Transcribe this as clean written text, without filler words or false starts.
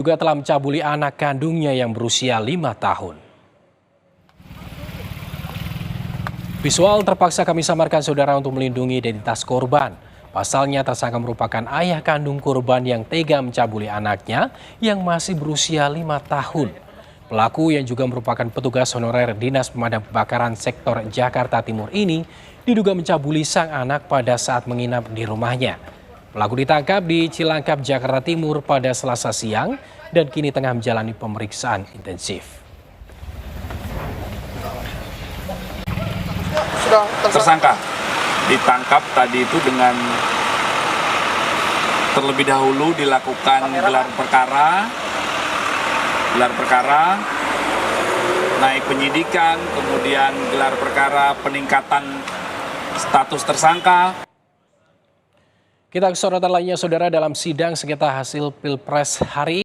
Juga telah mencabuli anak kandungnya yang berusia 5 tahun. Visual terpaksa kami samarkan saudara untuk melindungi identitas korban. Pasalnya tersangka merupakan ayah kandung korban yang tega mencabuli anaknya yang masih berusia 5 tahun. Pelaku yang juga merupakan petugas honorer Dinas Pemadam Kebakaran Sektor Jakarta Timur ini diduga mencabuli sang anak pada saat menginap di rumahnya. Pelaku ditangkap di Cilangkap, Jakarta Timur pada Selasa siang dan kini tengah menjalani pemeriksaan intensif. Tersangka ditangkap tadi itu dengan terlebih dahulu dilakukan gelar perkara, naik penyidikan, kemudian gelar perkara peningkatan status tersangka. Kita ke sorotan lainnya saudara, dalam sidang sengketa hasil Pilpres hari ini.